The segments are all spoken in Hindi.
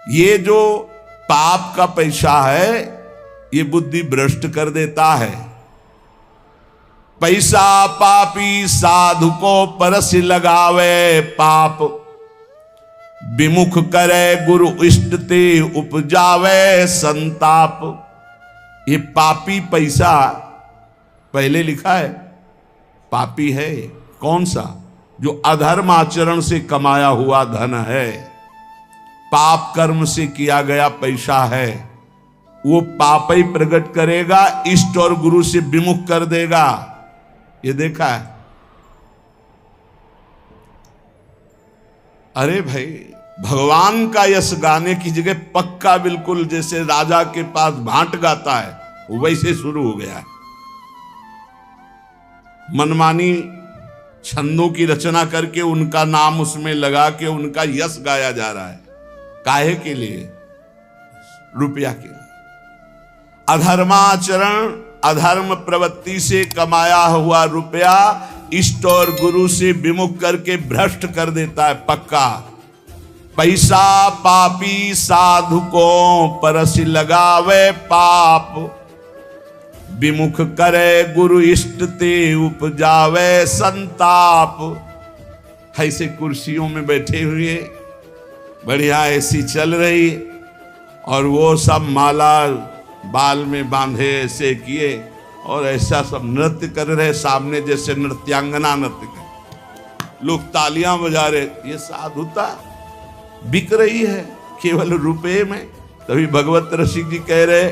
ये जो पाप का पैसा है ये बुद्धि भ्रष्ट कर देता है। पैसा पापी साधु को परस लगावे, पाप विमुख करे गुरु इष्ट ते उपजावे संताप। ये पापी पैसा पहले लिखा है, पापी है कौन सा? जो अधर्म आचरण से कमाया हुआ धन है, पाप कर्म से किया गया पैसा है, वो पाप ही प्रकट करेगा, इष्ट और गुरु से विमुख कर देगा। ये देखा है। अरे भाई, भगवान का यश गाने की जगह पक्का बिल्कुल जैसे राजा के पास भांट गाता है वैसे शुरू हो गया है। मनमानी छंदों की रचना करके उनका नाम उसमें लगा के उनका यश गाया जा रहा है। काहे के लिए? रुपया के लिए। अधर्माचरण, अधर्म प्रवृत्ति से कमाया हुआ रुपया इष्ट और गुरु से विमुख करके भ्रष्ट कर देता है पक्का। पैसा पापी साधु को परस लगावे, पाप विमुख करे गुरु इष्ट ते उपजावे संताप। ऐसे कुर्सियों में बैठे हुए बढ़िया ऐसी चल रही और वो सब माला बाल में बांधे ऐसे किए और ऐसा सब नृत्य कर रहे सामने, जैसे नृत्यांगना नृत्य कर, लोग तालियां बजा रहे। ये साधुता बिक रही है केवल रुपए में। तभी भगवत रसिक जी कह रहे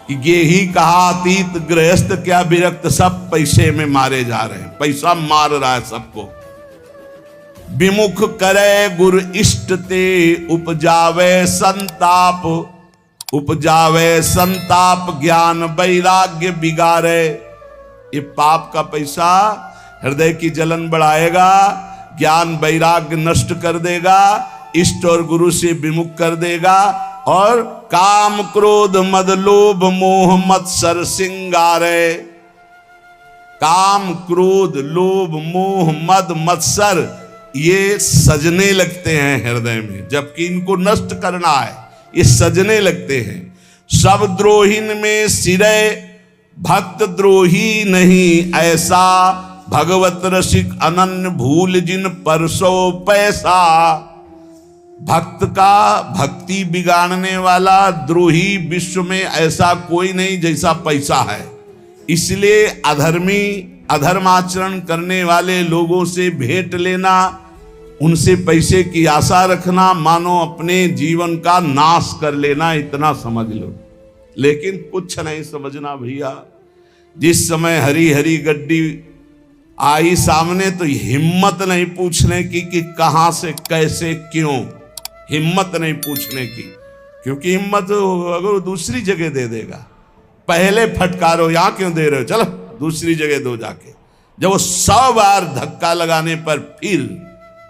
कि ये ही कहा अतीत गृहस्थ क्या विरक्त, सब पैसे में मारे जा रहे हैं, पैसा मार रहा है सबको। विमुख करे गुरु इष्ट ते उपजावे संताप, उपजावे संताप ज्ञान वैराग्य बिगाड़े। ये पाप का पैसा हृदय की जलन बढ़ाएगा, ज्ञान वैराग्य नष्ट कर देगा, इष्ट और गुरु से विमुख कर देगा और काम क्रोध मद लोभ मोह मत्सर सिंगारे। काम क्रोध लोभ मोह मद मत्सर ये सजने लगते हैं हृदय में, जबकि इनको नष्ट करना है, ये सजने लगते हैं। सब द्रोहीन में सिरे भक्त द्रोही नहीं ऐसा, भगवत रसिक अनन्य भूल जिन परसो पैसा। भक्त का भक्ति बिगाड़ने वाला द्रोही विश्व में ऐसा कोई नहीं जैसा पैसा है। इसलिए अधर्मी अधर्माचरण करने वाले लोगों से भेंट लेना, उनसे पैसे की आशा रखना, मानो अपने जीवन का नाश कर लेना, इतना समझ लो। लेकिन कुछ नहीं समझना भैया। जिस समय हरी हरी गड्डी आई सामने तो हिम्मत नहीं पूछने की कि कहां से कैसे क्यों, हिम्मत नहीं पूछने की, क्योंकि हिम्मत अगर दूसरी जगह दे देगा। पहले फटकारो, यहां क्यों दे रहे हो, चलो दूसरी जगह दो जाके। जब वो 100 बार धक्का लगाने पर फिर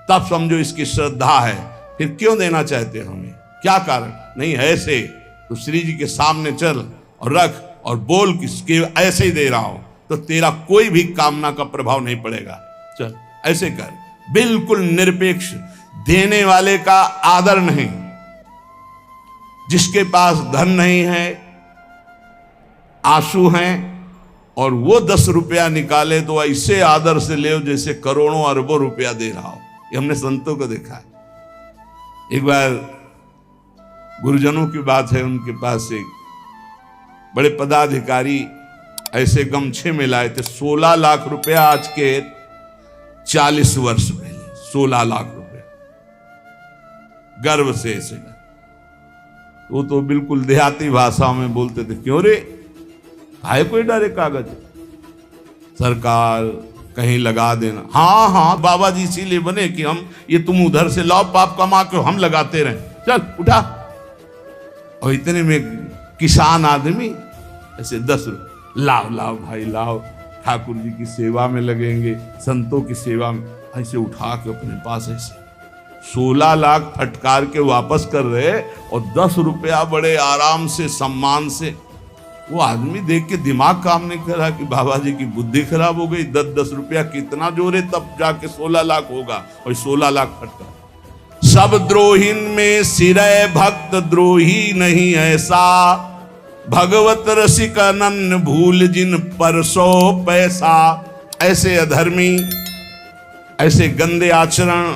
तब समझो इसकी श्रद्धा है। फिर क्यों देना चाहते हो हमें, क्या कारण? नहीं है ऐसे तो श्री जी के सामने चल और रख और बोल कि ऐसे ही दे रहा हूं, तो तेरा कोई भी कामना का प्रभाव नहीं पड़ेगा। चल ऐसे कर, बिल्कुल निरपेक्ष, देने वाले का आदर नहीं। जिसके पास धन नहीं है, आंसू हैं, और वो 10 रुपया निकाले तो ऐसे आदर से ले जैसे करोड़ों अरबों रुपया दे रहा हो। ये हमने संतों को देखा है। एक बार गुरुजनों की बात है, उनके पास एक बड़े पदाधिकारी ऐसे गमछे में लाए थे 16 लाख रुपया, आज के 40 वर्ष पहले 16 लाख रुपया गर्व से ऐसे। वो तो बिल्कुल देहाती भाषा में बोलते थे, क्यों रे आए कोई डरे कागज, सरकार कहीं लगा देना। हाँ हाँ बाबा जी इसीलिए बने कि हम ये तुम उधर से लाओ पाप कमा के हम लगाते रहे, चल उठा। और इतने में किसान आदमी ऐसे 10 लाओ लाओ भाई लाओ, ठाकुर जी की सेवा में लगेंगे, संतों की सेवा में, ऐसे उठा के अपने पास ऐसे 16 लाख फटकार के वापस कर रहे और 10 रुपया बड़े आराम से सम्मान से। वो आदमी देख के दिमाग काम नहीं कर रहा कि बाबा जी की बुद्धि खराब हो गई, 10-10 रुपया कितना जोरे तब जाके 16 लाख होगा, और 16 लाख फटकार। सब द्रोहीन में सिरय भक्त द्रोही नहीं ऐसा, भगवत रसिक अनन्य भूल जिन परसो पैसा। ऐसे अधर्मी, ऐसे गंदे आचरण,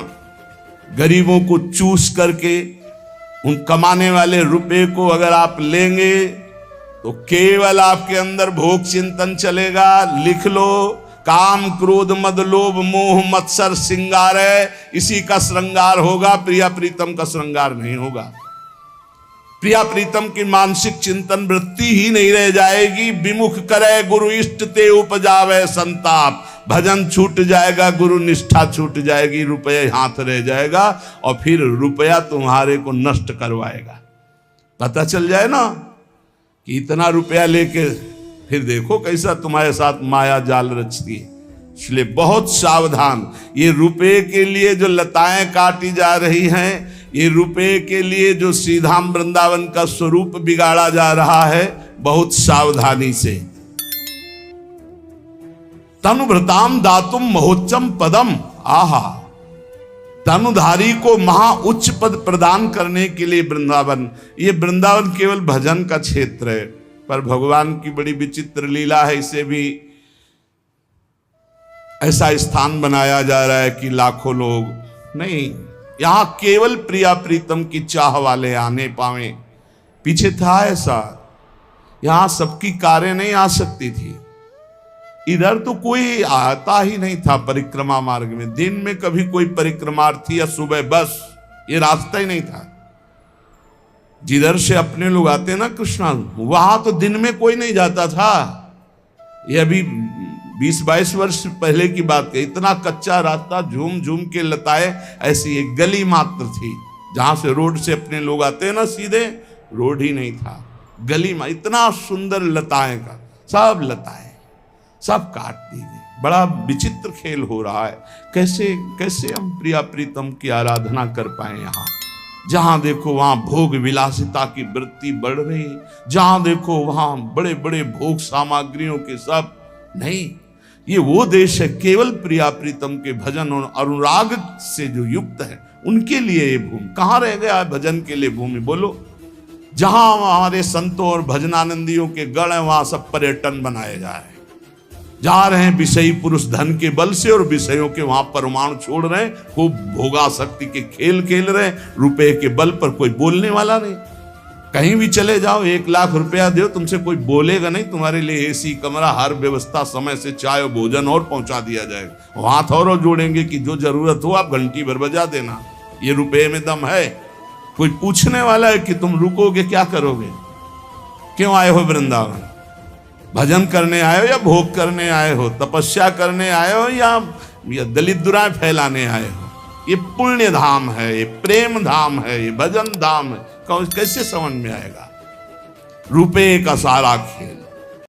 गरीबों को चूस करके उन कमाने वाले रुपए को अगर आप लेंगे तो केवल आपके अंदर भोग चिंतन चलेगा। लिख लो, काम क्रोध मद लोभ मोह मत्सर श्रृंगार है, इसी का श्रृंगार होगा, प्रिया प्रीतम का श्रृंगार नहीं होगा। प्रिया प्रीतम की मानसिक चिंतन वृत्ति ही नहीं रह जाएगी। विमुख करे गुरु इष्ट ते उपजावे संताप, भजन छूट जाएगा, गुरु निष्ठा छूट जाएगी, रुपये हाथ रह जाएगा और फिर रुपया तुम्हारे को नष्ट करवाएगा। पता चल जाए ना कि इतना रुपया लेके फिर देखो कैसा तुम्हारे साथ माया जाल रचती है। इसलिए बहुत सावधान। ये रुपये के लिए जो लताएं काटी जा रही हैं, ये रुपये के लिए जो श्रीधाम वृंदावन का स्वरूप बिगाड़ा जा रहा है, बहुत सावधानी से। तनुभृताम दातुम महोच्चम पदम, आहा, तनुधारी को महा उच्च पद प्रदान करने के लिए वृंदावन। ये वृंदावन केवल भजन का क्षेत्र है, पर भगवान की बड़ी विचित्र लीला है। इसे भी ऐसा स्थान बनाया जा रहा है कि लाखों लोग नहीं, यहां केवल प्रिया प्रीतम की चाह वाले आने पावे। पीछे था ऐसा, यहां सबकी कारें नहीं आ सकती थी, इधर तो कोई आता ही नहीं था परिक्रमा मार्ग में। दिन में कभी कोई परिक्रमार्थी या सुबह, बस ये रास्ता ही नहीं था। जिधर से अपने लोग आते ना कृष्णा, वहां तो दिन में कोई नहीं जाता था। ये अभी 20-22 वर्ष पहले की बात है। इतना कच्चा रास्ता, झूम झूम के लताएं, ऐसी एक गली मात्र थी जहां से रोड से अपने लोग आते हैं ना, सीधे रोड ही नहीं था, गली में। इतना सुंदर लताएं का, सब लताएं सब काट दी गई। बड़ा विचित्र खेल हो रहा है। कैसे कैसे हम प्रिया प्रीतम की आराधना कर पाए। यहाँ जहां देखो वहां भोग विलासिता की वृत्ति बढ़ रही, जहां देखो वहां बड़े बड़े भोग सामग्रियों के सब नहीं। ये वो देश है केवल प्रिया प्रीतम के भजन और अनुराग से जो युक्त है, उनके लिए ये भूमि। कहाँ रह गया है भजन के लिए भूमि, बोलो। जहां हमारे संतों और भजनानंदियों के गण है, वहां सब पर्यटन बनाए जा रहे हैं। जा रहे हैं विषयी पुरुष धन के बल से, और विषयों के वहां परमाणु छोड़ रहे हैं, खूब भोगासक्ति के खेल खेल रहे हैं। रुपए के बल पर कोई बोलने वाला नहीं। कहीं भी चले जाओ, 1 लाख रुपया दो, तुमसे कोई बोलेगा नहीं। तुम्हारे लिए एसी कमरा, हर व्यवस्था, समय से चाय और भोजन और पहुंचा दिया जाएगा। हाथ और जोड़ेंगे कि जो जरूरत हो आप घंटी भर बजा देना, ये रुपये में दम है। कोई पूछने वाला है कि तुम रुकोगे, क्या करोगे, क्यों आए हो वृंदावन? भजन करने आए हो या भोग करने आए हो? तपस्या करने आए हो या दलित दुराएं फैलाने आए हो? ये पुण्य धाम है, ये प्रेम धाम है, ये भजन धाम है। कैसे समझ में आएगा? रुपये का सारा खेल।